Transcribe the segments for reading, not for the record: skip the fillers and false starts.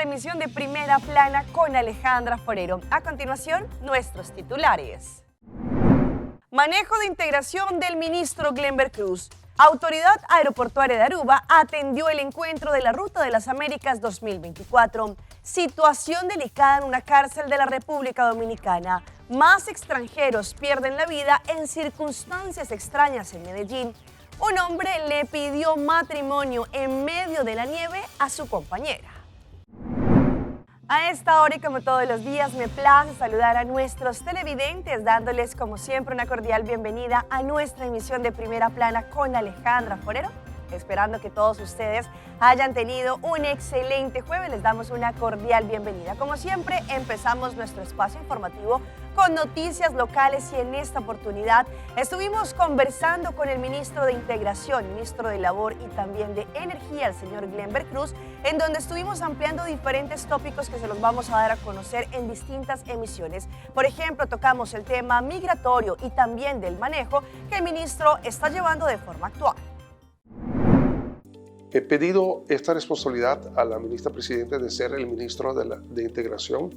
emisión de Primera Plana con Alejandra Forero. A continuación, nuestros titulares. Manejo de integración del ministro Glenber Cruz. Autoridad Aeroportuaria de Aruba atendió el encuentro de la Ruta de las Américas 2024. Situación delicada en una cárcel de la República Dominicana. Más extranjeros pierden la vida en circunstancias extrañas en Medellín. Un hombre le pidió matrimonio en medio de la nieve a su compañera. A esta hora y como todos los días me place saludar a nuestros televidentes dándoles como siempre una cordial bienvenida a nuestra emisión de Primera Plana con Alejandra Forero. Esperando que todos ustedes hayan tenido un excelente jueves, les damos una cordial bienvenida. Como siempre, empezamos nuestro espacio informativo con noticias locales y en esta oportunidad estuvimos conversando con el ministro de Integración, ministro de Labor y también de Energía, el señor Glenber Cruz, en donde estuvimos ampliando diferentes tópicos que se los vamos a dar a conocer en distintas emisiones. Por ejemplo, tocamos el tema migratorio y también del manejo que el ministro está llevando de forma actual. He pedido esta responsabilidad a la ministra Presidente de ser el ministro de Integración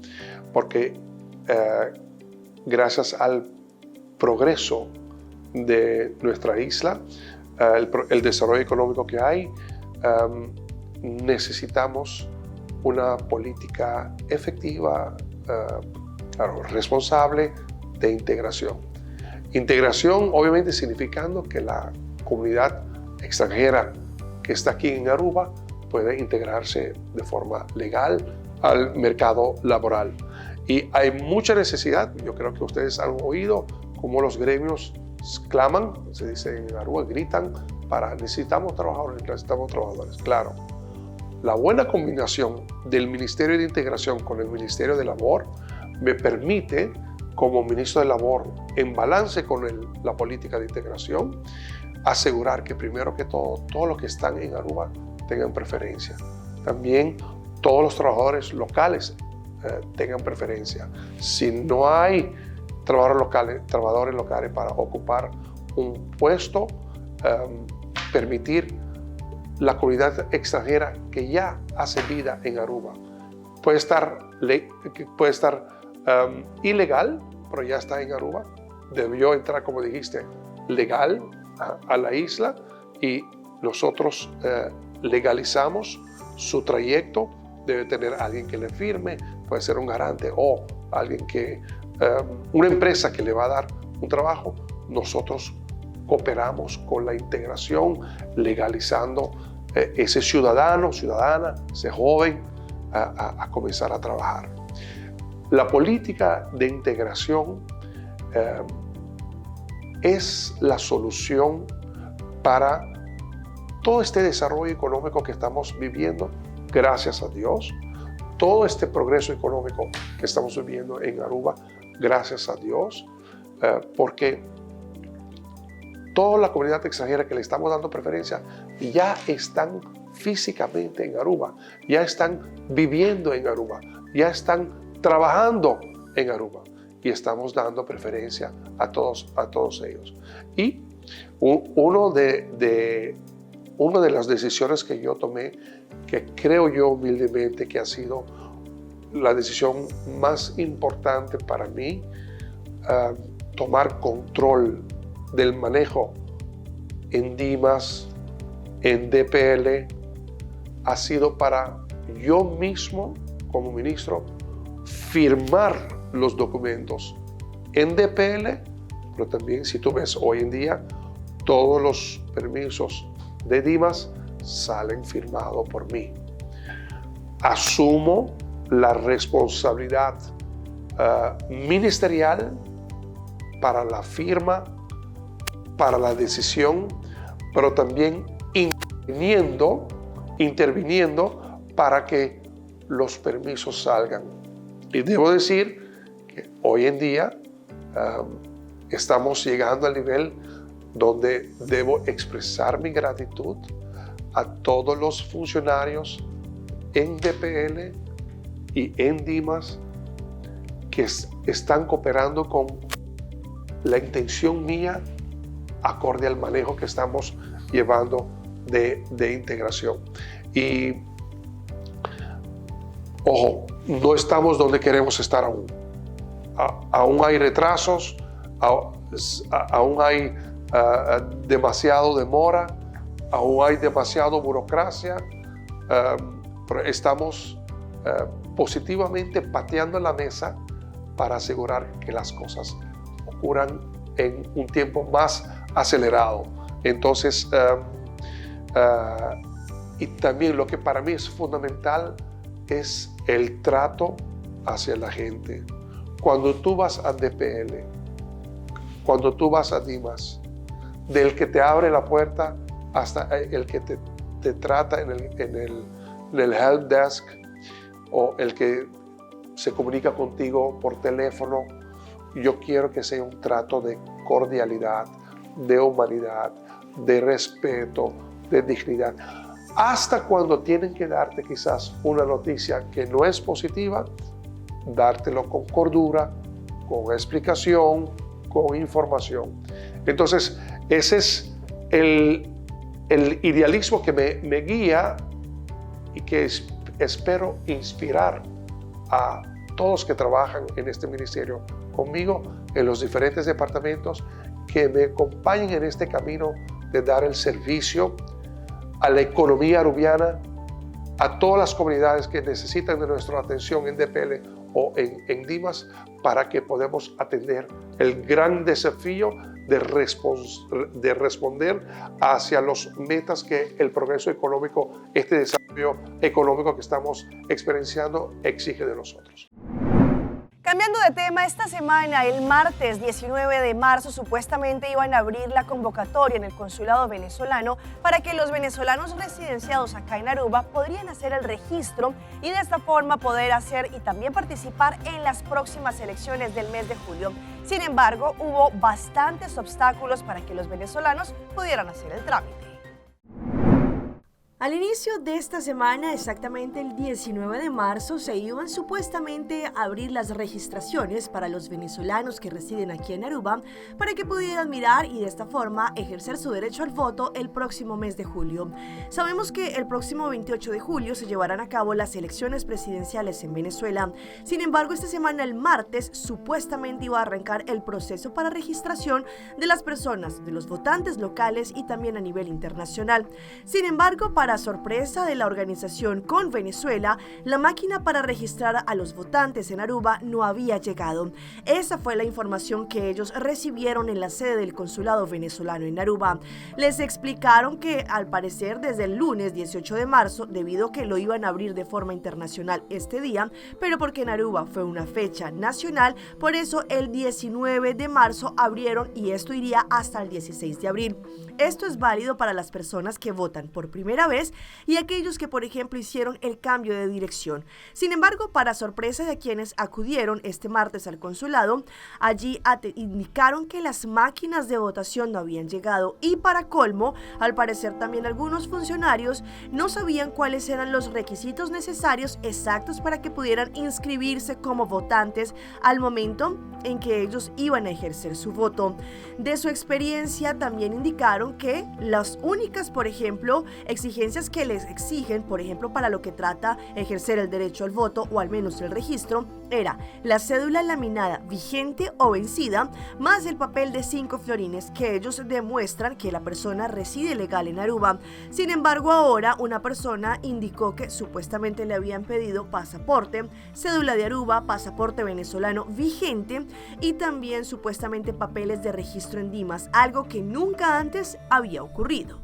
porque gracias al progreso de nuestra isla, el desarrollo económico que hay, necesitamos una política efectiva, responsable de integración. Integración obviamente significando que la comunidad extranjera que está aquí en Aruba puede integrarse de forma legal al mercado laboral. Y hay mucha necesidad, yo creo que ustedes han oído cómo los gremios claman, se dice en Aruba, gritan para necesitamos trabajadores. Claro, la buena combinación del Ministerio de Integración con el Ministerio de Labor me permite, como ministro de Labor, en balance con la política de integración, asegurar que primero que todo, todos los que están en Aruba tengan preferencia. También todos los trabajadores locales tengan preferencia. Si no hay trabajadores locales para ocupar un puesto, permitir la comunidad extranjera que ya hace vida en Aruba. Puede estar ilegal, pero ya está en Aruba. Debió entrar, como dijiste, legal a la isla y nosotros legalizamos su trayecto. Debe tener alguien que le firme, puede ser un garante o alguien una empresa que le va a dar un trabajo. Nosotros cooperamos con la integración, legalizando ese ciudadana, ese joven a comenzar a trabajar. La política de integración es la solución para todo este desarrollo económico que estamos viviendo, gracias a Dios. Todo este progreso económico que estamos viviendo en Aruba, gracias a Dios, porque toda la comunidad extranjera que le estamos dando preferencia ya están físicamente en Aruba, ya están viviendo en Aruba, ya están trabajando en Aruba. Y estamos dando preferencia a todos ellos. Y una de las decisiones que yo tomé, que creo yo humildemente que ha sido la decisión más importante para mí, tomar control del manejo en Dimas, en DPL, ha sido para yo mismo, como ministro, firmar los documentos en DPL, pero también si tú ves hoy en día, todos los permisos de Dimas salen firmados por mí. Asumo la responsabilidad ministerial para la firma, para la decisión, pero también interviniendo para que los permisos salgan. Y debo decir que hoy en día estamos llegando al nivel donde debo expresar mi gratitud a todos los funcionarios en DPL y en Dimas que están cooperando con la intención mía acorde al manejo que estamos llevando de integración. Y Ojo, no estamos donde queremos estar aún. Aún hay retrasos, aún hay demasiado demora, aún hay demasiado burocracia, pero estamos positivamente pateando la mesa para asegurar que las cosas ocurran en un tiempo más acelerado. Entonces, y también lo que para mí es fundamental es el trato hacia la gente. Cuando tú vas a DPL, cuando tú vas a Dimas, del que te abre la puerta hasta el que te trata en el help desk, o el que se comunica contigo por teléfono, yo quiero que sea un trato de cordialidad, de humanidad, de respeto, de dignidad. Hasta cuando tienen que darte quizás una noticia que no es positiva, dártelo con cordura, con explicación, con información. Entonces, ese es el idealismo que me guía y que espero inspirar a todos que trabajan en este ministerio conmigo, en los diferentes departamentos, que me acompañen en este camino de dar el servicio a la economía arubiana, a todas las comunidades que necesitan de nuestra atención en DPL o en Dimas, para que podamos atender el gran desafío de responder hacia las metas que el progreso económico, este desafío económico que estamos experienciando, exige de nosotros. Cambiando de tema, esta semana, el martes 19 de marzo, supuestamente iban a abrir la convocatoria en el consulado venezolano para que los venezolanos residenciados acá en Aruba podrían hacer el registro y de esta forma poder hacer y también participar en las próximas elecciones del mes de julio. Sin embargo, hubo bastantes obstáculos para que los venezolanos pudieran hacer el trámite. Al inicio de esta semana, exactamente el 19 de marzo, se iban supuestamente a abrir las registraciones para los venezolanos que residen aquí en Aruba para que pudieran mirar y de esta forma ejercer su derecho al voto el próximo mes de julio. Sabemos que el próximo 28 de julio se llevarán a cabo las elecciones presidenciales en Venezuela. Sin embargo, esta semana, el martes, supuestamente iba a arrancar el proceso para registración de las personas, de los votantes locales y también a nivel internacional. Sin embargo, para sorpresa de la organización con Venezuela, la máquina para registrar a los votantes en Aruba no había llegado. Esa fue la información que ellos recibieron en la sede del consulado venezolano en Aruba. Les explicaron que al parecer desde el lunes 18 de marzo, debido a que lo iban a abrir de forma internacional este día, pero porque en Aruba fue una fecha nacional, por eso el 19 de marzo abrieron y esto iría hasta el 16 de abril. Esto es válido para las personas que votan por primera vez y aquellos que, por ejemplo, hicieron el cambio de dirección. Sin embargo, para sorpresa de quienes acudieron este martes al consulado, allí indicaron que las máquinas de votación no habían llegado y, para colmo, al parecer también algunos funcionarios no sabían cuáles eran los requisitos necesarios exactos para que pudieran inscribirse como votantes al momento en que ellos iban a ejercer su voto. De su experiencia también indicaron que las únicas, por ejemplo, exigencias que les exigen, por ejemplo, para lo que trata ejercer el derecho al voto o al menos el registro, era la cédula laminada vigente o vencida, más el papel de 5 florines que ellos demuestran que la persona reside legal en Aruba. Sin embargo, ahora una persona indicó que supuestamente le habían pedido pasaporte, cédula de Aruba, pasaporte venezolano vigente y también supuestamente papeles de registro en Dimas, algo que nunca antes había ocurrido.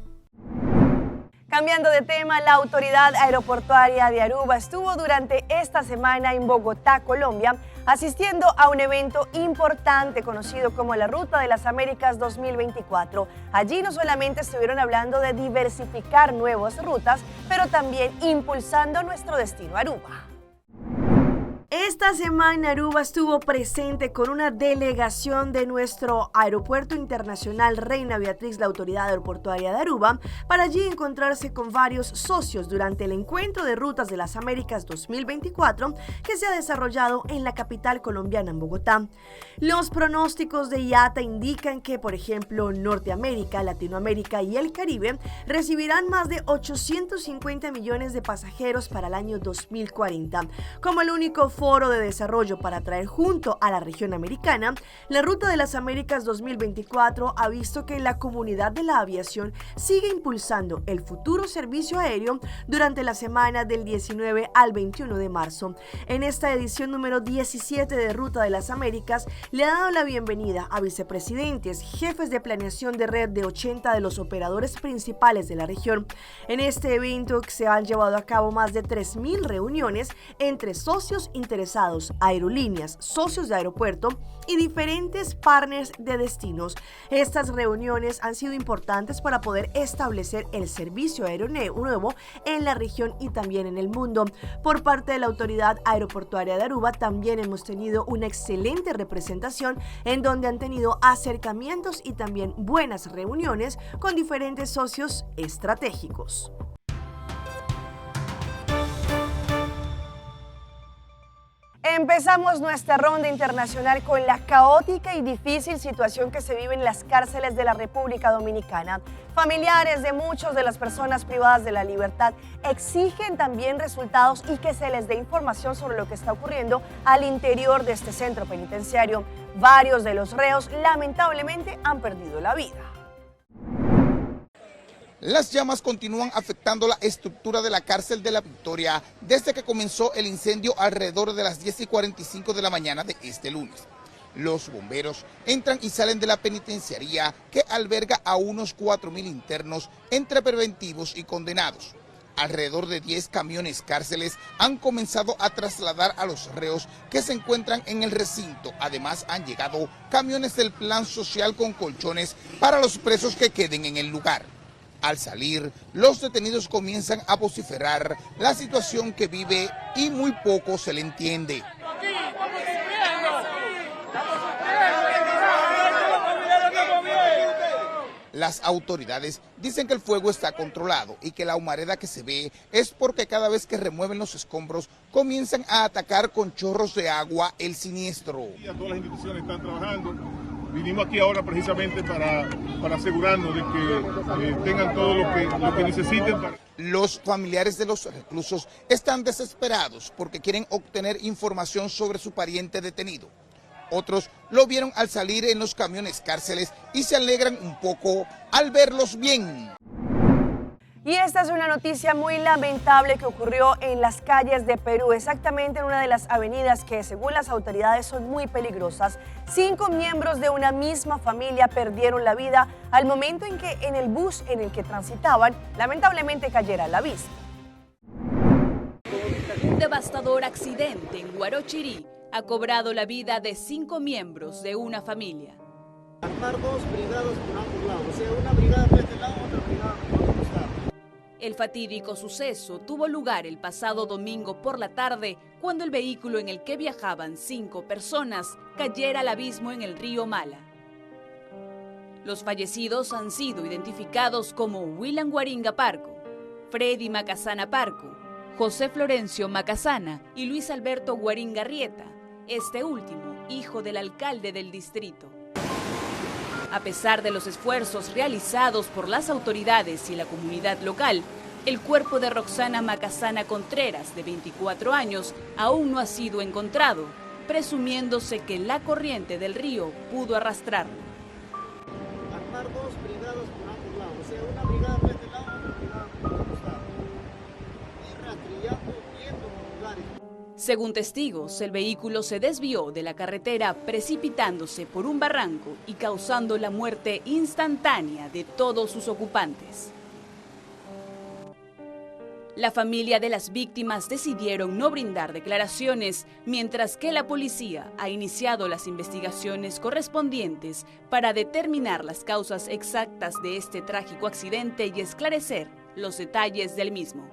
Cambiando de tema, la Autoridad Aeroportuaria de Aruba estuvo durante esta semana en Bogotá, Colombia, asistiendo a un evento importante conocido como la Ruta de las Américas 2024. Allí no solamente estuvieron hablando de diversificar nuevas rutas, pero también impulsando nuestro destino Aruba. Esta semana Aruba estuvo presente con una delegación de nuestro Aeropuerto Internacional Reina Beatriz, la Autoridad Aeroportuaria de Aruba, para allí encontrarse con varios socios durante el Encuentro de Rutas de las Américas 2024 que se ha desarrollado en la capital colombiana, en Bogotá. Los pronósticos de IATA indican que, por ejemplo, Norteamérica, Latinoamérica y el Caribe recibirán más de 850 millones de pasajeros para el año 2040. Como el único foro de desarrollo para traer junto a la región americana, la Ruta de las Américas 2024 ha visto que la comunidad de la aviación sigue impulsando el futuro servicio aéreo durante la semana del 19 al 21 de marzo. En esta edición número 17 de Ruta de las Américas, le ha dado la bienvenida a vicepresidentes, jefes de planeación de red de 80 de los operadores principales de la región. En este evento se han llevado a cabo más de 3.000 reuniones entre socios interesados, aerolíneas, socios de aeropuerto y diferentes partners de destinos. Estas reuniones han sido importantes para poder establecer el servicio aéreo nuevo en la región y también en el mundo. Por parte de la Autoridad Aeroportuaria de Aruba también hemos tenido una excelente representación en donde han tenido acercamientos y también buenas reuniones con diferentes socios estratégicos. Empezamos nuestra ronda internacional con la caótica y difícil situación que se vive en las cárceles de la República Dominicana. Familiares de muchas de las personas privadas de la libertad exigen también resultados y que se les dé información sobre lo que está ocurriendo al interior de este centro penitenciario. Varios de los reos lamentablemente han perdido la vida. Las llamas continúan afectando la estructura de la cárcel de La Victoria desde que comenzó el incendio alrededor de las 10:45 de la mañana de este lunes. Los bomberos entran y salen de la penitenciaría que alberga a unos 4.000 internos entre preventivos y condenados. Alrededor de 10 camiones cárceles han comenzado a trasladar a los reos que se encuentran en el recinto. Además han llegado camiones del plan social con colchones para los presos que queden en el lugar. Al salir, los detenidos comienzan a vociferar la situación que vive y muy poco se le entiende. Las autoridades dicen que el fuego está controlado y que la humareda que se ve es porque cada vez que remueven los escombros comienzan a atacar con chorros de agua el siniestro. Todas las instituciones están trabajando. Vinimos aquí ahora precisamente para asegurarnos de que tengan todo lo que necesiten. Los familiares de los reclusos están desesperados porque quieren obtener información sobre su pariente detenido. Otros lo vieron al salir en los camiones cárceles y se alegran un poco al verlos bien. Y esta es una noticia muy lamentable que ocurrió en las calles de Perú, exactamente en una de las avenidas que, según las autoridades, son muy peligrosas. 5 miembros de una misma familia perdieron la vida al momento en que en el bus en el que transitaban, lamentablemente cayera al abismo. Un devastador accidente en Guarochirí ha cobrado la vida de 5 miembros de una familia. Armar 2 brigadas por ambos lados, o sea, una brigada por este lado, otra brigada por otro costado. El fatídico suceso tuvo lugar el pasado domingo por la tarde, cuando el vehículo en el que viajaban 5 personas cayera al abismo en el río Mala. Los fallecidos han sido identificados como William Guaringa Parco, Freddy Macasana Parco, José Florencio Macasana y Luis Alberto Guaringa Rieta, este último hijo del alcalde del distrito. A pesar de los esfuerzos realizados por las autoridades y la comunidad local, el cuerpo de Roxana Macasana Contreras, de 24 años, aún no ha sido encontrado, presumiéndose que la corriente del río pudo arrastrarlo. Armar 2 brigadas por ambos lados, o sea, una brigada por este lado, otra brigada por otro costado. Y rastrillando, viendo lugares. Según testigos, el vehículo se desvió de la carretera precipitándose por un barranco y causando la muerte instantánea de todos sus ocupantes. La familia de las víctimas decidieron no brindar declaraciones, mientras que la policía ha iniciado las investigaciones correspondientes para determinar las causas exactas de este trágico accidente y esclarecer los detalles del mismo.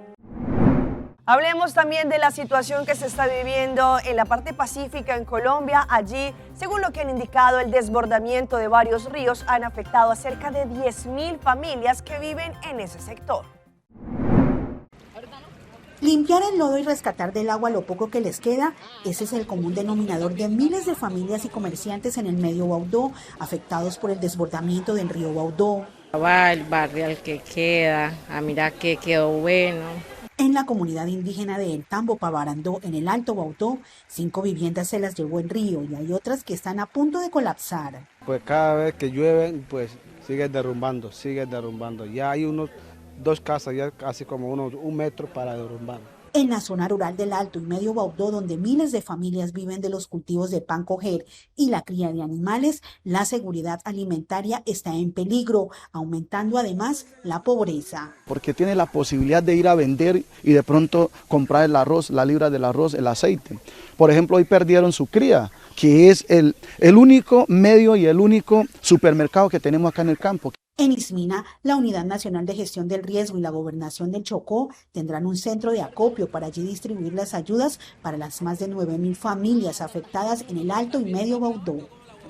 Hablemos también de la situación que se está viviendo en la parte pacífica en Colombia. Allí, según lo que han indicado, el desbordamiento de varios ríos han afectado a cerca de 10.000 familias que viven en ese sector. Limpiar el lodo y rescatar del agua lo poco que les queda, ese es el común denominador de miles de familias y comerciantes en el medio Baudó, afectados por el desbordamiento del río Baudó. Va el barrio al que queda, a mirar que quedó bueno. En la comunidad indígena de El Tambo, Pavarandó, en el Alto Baudó, 5 viviendas se las llevó el río y hay otras que están a punto de colapsar. Pues cada vez que llueve, pues sigue derrumbando. Ya hay 2 casas, ya casi como 1 metro para derrumbar. En la zona rural del Alto y Medio Baudó, donde miles de familias viven de los cultivos de pan coger y la cría de animales, la seguridad alimentaria está en peligro, aumentando además la pobreza. Porque tiene la posibilidad de ir a vender y de pronto comprar el arroz, la libra del arroz, el aceite. Por ejemplo, hoy perdieron su cría, que es el único medio y el único supermercado que tenemos acá en el campo. En Ismina, la Unidad Nacional de Gestión del Riesgo y la Gobernación del Chocó tendrán un centro de acopio para allí distribuir las ayudas para las más de 9.000 familias afectadas en el Alto y Medio Baudó.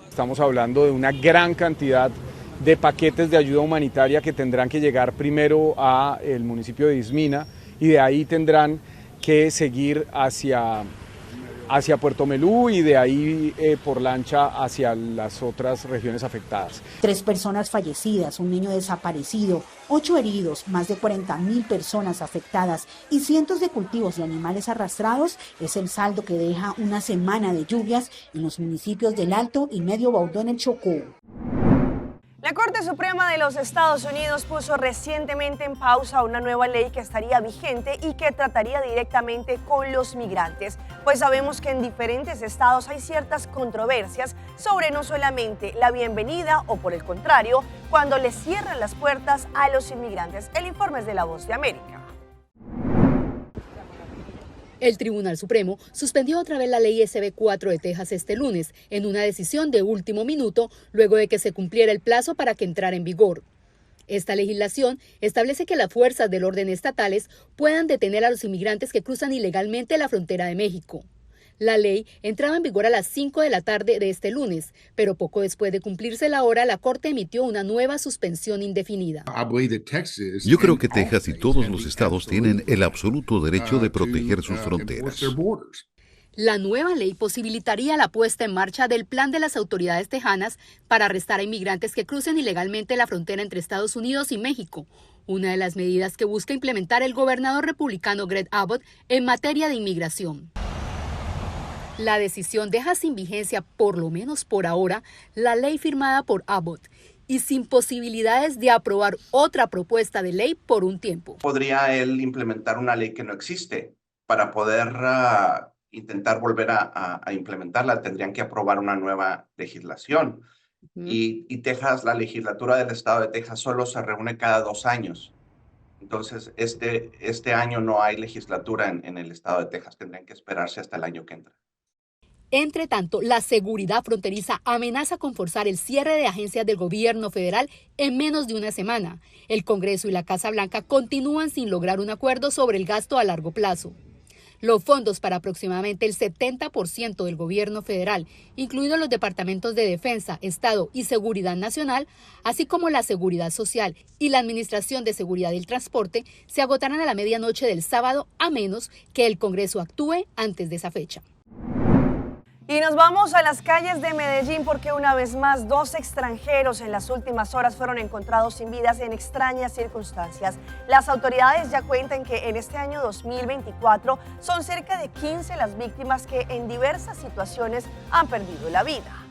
Estamos hablando de una gran cantidad de paquetes de ayuda humanitaria que tendrán que llegar primero al municipio de Ismina y de ahí tendrán que seguir hacia Puerto Melú y de ahí por lancha hacia las otras regiones afectadas. 3 personas fallecidas, un niño desaparecido, 8 heridos, más de 40.000 personas afectadas y cientos de cultivos y animales arrastrados es el saldo que deja una semana de lluvias en los municipios del Alto y Medio Baudó en el Chocó. La Corte Suprema de los Estados Unidos puso recientemente en pausa una nueva ley que estaría vigente y que trataría directamente con los migrantes, pues sabemos que en diferentes estados hay ciertas controversias sobre no solamente la bienvenida o, por el contrario, cuando les cierran las puertas a los inmigrantes. El informe es de La Voz de América. El Tribunal Supremo suspendió otra vez la ley SB 4 de Texas este lunes, en una decisión de último minuto, luego de que se cumpliera el plazo para que entrara en vigor. Esta legislación establece que las fuerzas del orden estatales puedan detener a los inmigrantes que cruzan ilegalmente la frontera de México. La ley entraba en vigor a las 5 de la tarde de este lunes, pero poco después de cumplirse la hora, la Corte emitió una nueva suspensión indefinida. Yo creo que Texas y todos los estados tienen el absoluto derecho de proteger sus fronteras. La nueva ley posibilitaría la puesta en marcha del plan de las autoridades tejanas para arrestar a inmigrantes que crucen ilegalmente la frontera entre Estados Unidos y México, una de las medidas que busca implementar el gobernador republicano Greg Abbott en materia de inmigración. La decisión deja sin vigencia, por lo menos por ahora, la ley firmada por Abbott y sin posibilidades de aprobar otra propuesta de ley por un tiempo. ¿Podría él implementar una ley que no existe? Para poder intentar volver a implementarla, tendrían que aprobar una nueva legislación. Y Texas, la legislatura del estado de Texas solo se reúne cada 2 años. Entonces, este año no hay legislatura en el estado de Texas. Tendrían que esperarse hasta el año que entra. Entre tanto, la seguridad fronteriza amenaza con forzar el cierre de agencias del gobierno federal en menos de una semana. El Congreso y la Casa Blanca continúan sin lograr un acuerdo sobre el gasto a largo plazo. Los fondos para aproximadamente el 70% del gobierno federal, incluidos los departamentos de Defensa, Estado y Seguridad Nacional, así como la Seguridad Social y la Administración de Seguridad y Transporte, se agotarán a la medianoche del sábado, a menos que el Congreso actúe antes de esa fecha. Y nos vamos a las calles de Medellín porque una vez más 2 extranjeros en las últimas horas fueron encontrados sin vidas en extrañas circunstancias. Las autoridades ya cuentan que en este año 2024 son cerca de 15 las víctimas que en diversas situaciones han perdido la vida.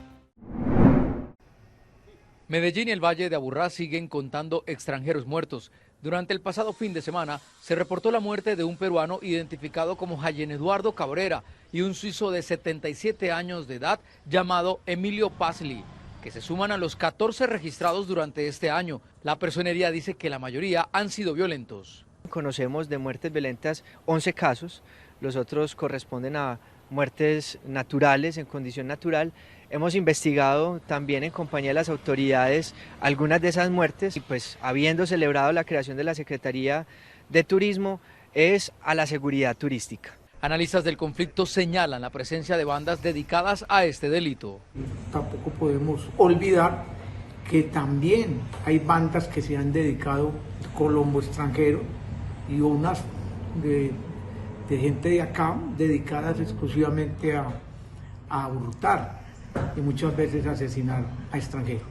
Medellín y el Valle de Aburrá siguen contando extranjeros muertos. Durante el pasado fin de semana se reportó la muerte de un peruano identificado como Jayen Eduardo Cabrera y un suizo de 77 años de edad llamado Emilio Pazli, que se suman a los 14 registrados durante este año. La personería dice que la mayoría han sido violentos. Conocemos de muertes violentas 11 casos, los otros corresponden a muertes naturales, en condición natural. Hemos investigado también en compañía de las autoridades algunas de esas muertes y pues habiendo celebrado la creación de la Secretaría de Turismo, es a la seguridad turística. Analistas del conflicto señalan la presencia de bandas dedicadas a este delito. Tampoco podemos olvidar que también hay bandas que se han dedicado Colombo extranjero y unas de gente de acá dedicadas exclusivamente a hurtar y muchas veces asesinar a extranjeros.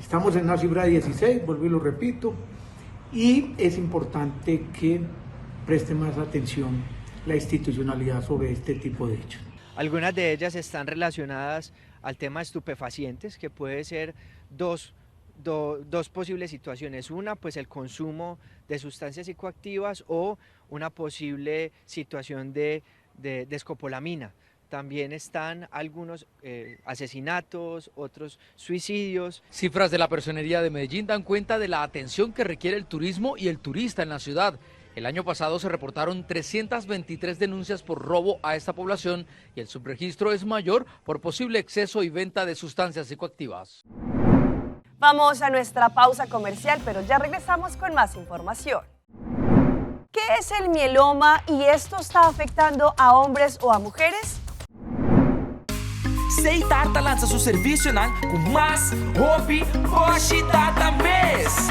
Estamos en una cifra de 16, vuelvo y lo repito, y es importante que preste más atención la institucionalidad sobre este tipo de hechos. Algunas de ellas están relacionadas al tema de estupefacientes, que puede ser dos posibles situaciones. Una, pues el consumo de sustancias psicoactivas, o una posible situación de escopolamina. También están algunos asesinatos, otros suicidios. Cifras de la Personería de Medellín dan cuenta de la atención que requiere el turismo y el turista en la ciudad. El año pasado se reportaron 323 denuncias por robo a esta población y el subregistro es mayor por posible exceso y venta de sustancias psicoactivas. Vamos a nuestra pausa comercial, pero ya regresamos con más información. ¿Qué es el mieloma y esto está afectando a hombres o a mujeres? Data lança seu serviço com mais hobby, hoje data mês.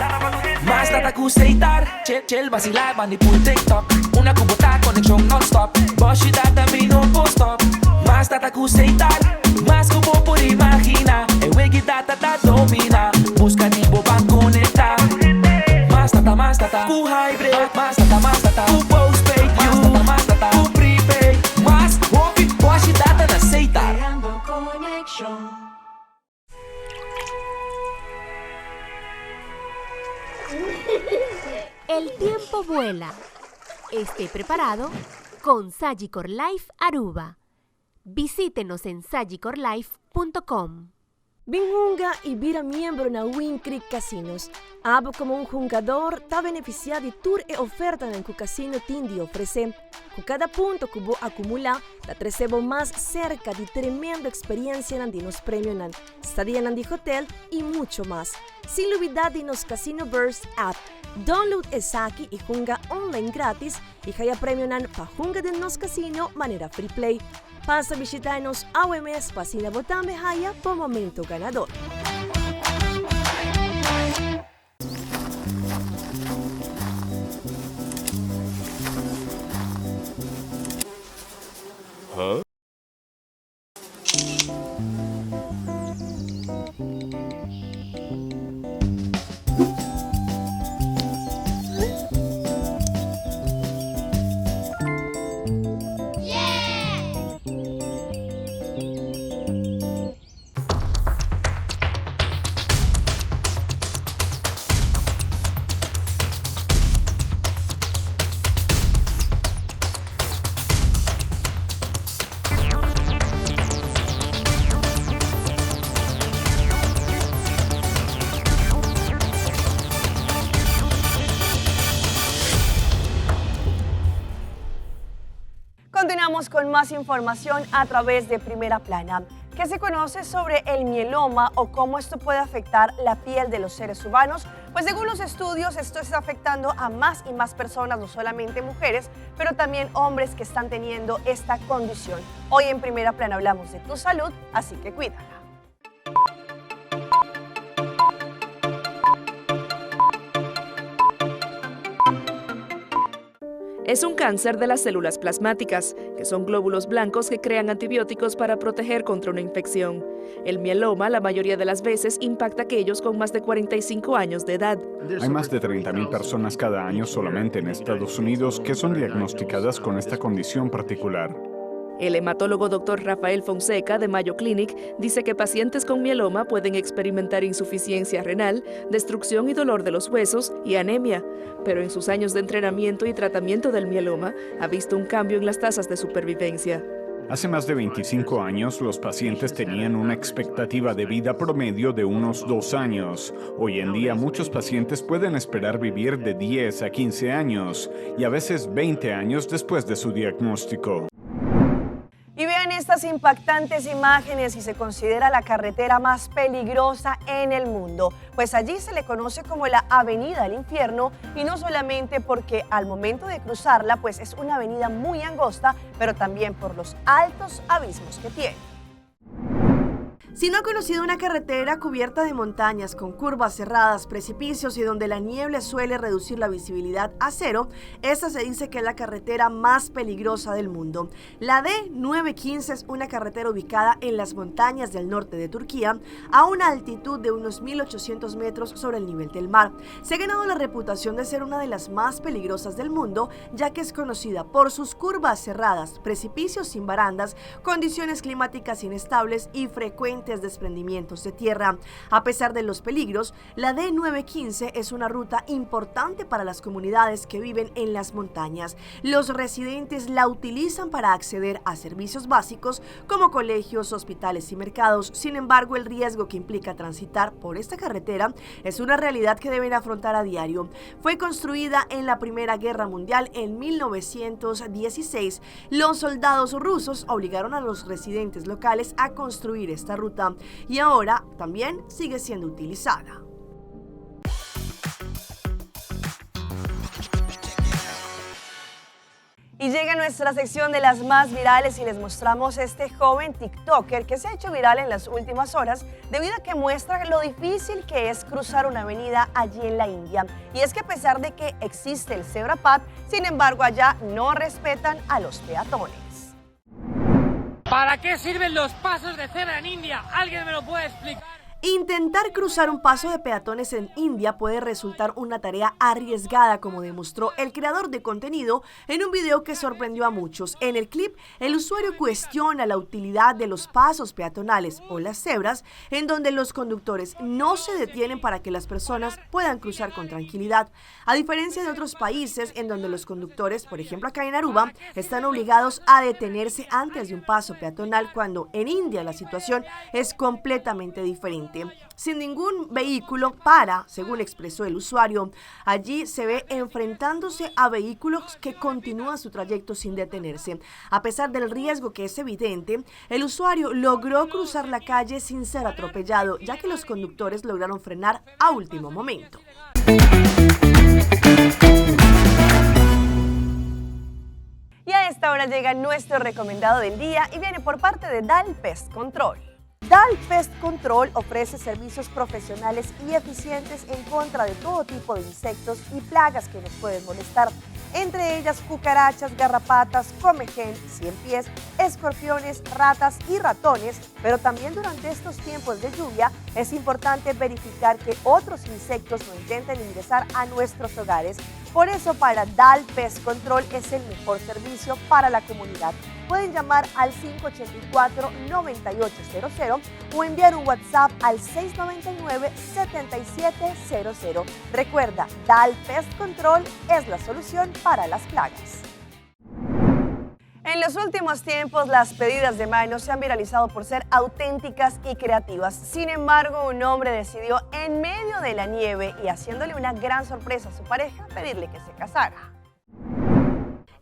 Mais data com Seitar, chill vacilar, mani por TikTok. Una cubota, conexão non-stop. Hoje data me no post-stop. Mais data com Seitar, mais como por imaginar. É wegi data da domina. Busca tipo pra conectar. Mais data, com hybrid. Mais data, com postpaid. Mais data, com prepaid. Mais hobby, hoje data na Seitar. El tiempo vuela. Esté preparado con Sagicor Life Aruba. Visítenos en sagicorlife.com. Binhunga e vira membro na Win Creek Casinos. Abo como um jogador está beneficiado de tour e oferta no que o casino tem de oferecer. Com cada ponto que vou acumular, te recebo mais cerca de tremenda experiência de nos prêmios na estadia de hotel e muito mais. Sem olvidar de nos Casino Burst app. Download essa aqui e junga online grátis e ganha prêmio na junga de nos casino maneira free play. Passa a visitar-nos ao mes para assim votar Haya por momento ganador. Huh? Continuamos con más información a través de Primera Plana. ¿Qué se conoce sobre el mieloma o cómo esto puede afectar la piel de los seres humanos? Pues según los estudios, esto está afectando a más y más personas, no solamente mujeres, pero también hombres que están teniendo esta condición. Hoy en Primera Plana hablamos de tu salud, así que cuídala. Es un cáncer de las células plasmáticas, que son glóbulos blancos que crean antibióticos para proteger contra una infección. El mieloma, la mayoría de las veces, impacta a aquellos con más de 45 años de edad. Hay más de 30.000 personas cada año solamente en Estados Unidos que son diagnosticadas con esta condición particular. El hematólogo Dr. Rafael Fonseca de Mayo Clinic dice que pacientes con mieloma pueden experimentar insuficiencia renal, destrucción y dolor de los huesos y anemia, pero en sus años de entrenamiento y tratamiento del mieloma ha visto un cambio en las tasas de supervivencia. Hace más de 25 años, los pacientes tenían una expectativa de vida promedio de unos 2 años. Hoy en día, muchos pacientes pueden esperar vivir de 10 a 15 años y a veces 20 años después de su diagnóstico. Y vean esta estas impactantes imágenes y se considera la carretera más peligrosa en el mundo, pues allí se le conoce como la Avenida del Infierno, y no solamente porque al momento de cruzarla pues es una avenida muy angosta, pero también por los altos abismos que tiene. Si no ha conocido una carretera cubierta de montañas, con curvas cerradas, precipicios y donde la niebla suele reducir la visibilidad a cero, esta se dice que es la carretera más peligrosa del mundo. La D915 es una carretera ubicada en las montañas del norte de Turquía, a una altitud de unos 1.800 metros sobre el nivel del mar. Se ha ganado la reputación de ser una de las más peligrosas del mundo, ya que es conocida por sus curvas cerradas, precipicios sin barandas, condiciones climáticas inestables y frecuentes desprendimientos de tierra. A pesar de los peligros, la D915 es una ruta importante para las comunidades que viven en las montañas. Los residentes la utilizan para acceder a servicios básicos como colegios, hospitales y mercados. Sin embargo, el riesgo que implica transitar por esta carretera es una realidad que deben afrontar a diario. Fue construida en la Primera Guerra Mundial en 1916. Los soldados rusos obligaron a los residentes locales a construir esta ruta y ahora también sigue siendo utilizada. Y llega nuestra sección de las más virales y les mostramos este joven TikToker que se ha hecho viral en las últimas horas debido a que muestra lo difícil que es cruzar una avenida allí en la India. Y es que a pesar de que existe el Zebra Path, sin embargo allá no respetan a los peatones. ¿Para qué sirven los pasos de cebra en India? ¿Alguien me lo puede explicar? Intentar cruzar un paso de peatones en India puede resultar una tarea arriesgada, como demostró el creador de contenido en un video que sorprendió a muchos. En el clip, el usuario cuestiona la utilidad de los pasos peatonales o las cebras, en donde los conductores no se detienen para que las personas puedan cruzar con tranquilidad. A diferencia de otros países en donde los conductores, por ejemplo acá en Aruba, están obligados a detenerse antes de un paso peatonal, cuando en India la situación es completamente diferente. Sin ningún vehículo para, según expresó el usuario. Allí se ve enfrentándose a vehículos que continúan su trayecto sin detenerse. A pesar del riesgo que es evidente, el usuario logró cruzar la calle sin ser atropellado, ya que los conductores lograron frenar a último momento. Y a esta hora llega nuestro recomendado del día y viene por parte de DAL Pest Control. DAL Pest Control ofrece servicios profesionales y eficientes en contra de todo tipo de insectos y plagas que nos pueden molestar, entre ellas cucarachas, garrapatas, comején, ciempiés, escorpiones, ratas y ratones, pero también durante estos tiempos de lluvia es importante verificar que otros insectos no intenten ingresar a nuestros hogares. Por eso para DAL Pest Control es el mejor servicio para la comunidad. Pueden llamar al 584-9800 o enviar un WhatsApp al 699-7700. Recuerda, DAL Pest Control es la solución para las plagas. En los últimos tiempos, las pedidas de mano se han viralizado por ser auténticas y creativas. Sin embargo, un hombre decidió, en medio de la nieve y haciéndole una gran sorpresa a su pareja, pedirle que se casara.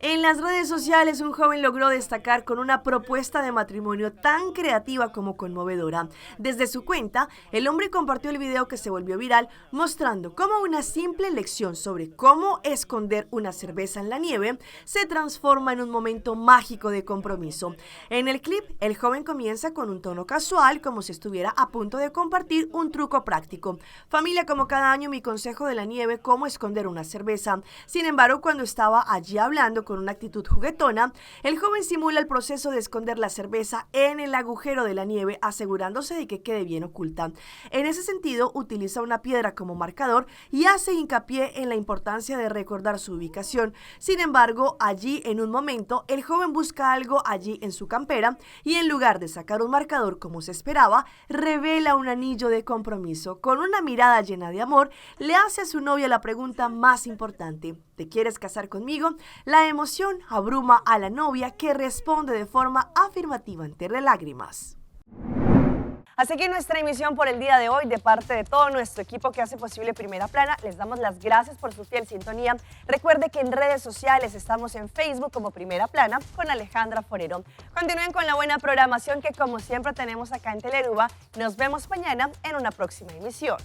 En las redes sociales, un joven logró destacar con una propuesta de matrimonio tan creativa como conmovedora. Desde su cuenta, el hombre compartió el video que se volvió viral, mostrando cómo una simple lección sobre cómo esconder una cerveza en la nieve se transforma en un momento mágico de compromiso. En el clip, el joven comienza con un tono casual, como si estuviera a punto de compartir un truco práctico. Familia, como cada año, mi consejo de la nieve, cómo esconder una cerveza. Sin embargo, cuando estaba allí hablando con una actitud juguetona, el joven simula el proceso de esconder la cerveza en el agujero de la nieve, asegurándose de que quede bien oculta. En ese sentido, utiliza una piedra como marcador y hace hincapié en la importancia de recordar su ubicación. Sin embargo, allí en un momento, el joven busca algo allí en su campera y en lugar de sacar un marcador como se esperaba, revela un anillo de compromiso. Con una mirada llena de amor, le hace a su novia la pregunta más importante: ¿te quieres casar conmigo? La emoción abruma a la novia, que responde de forma afirmativa entre lágrimas. Así que nuestra emisión por el día de hoy, de parte de todo nuestro equipo que hace posible Primera Plana, les damos las gracias por su fiel sintonía. Recuerde que en redes sociales estamos en Facebook como Primera Plana con Alejandra Forero. Continúen con la buena programación que como siempre tenemos acá en Teleruba. Nos vemos mañana en una próxima emisión.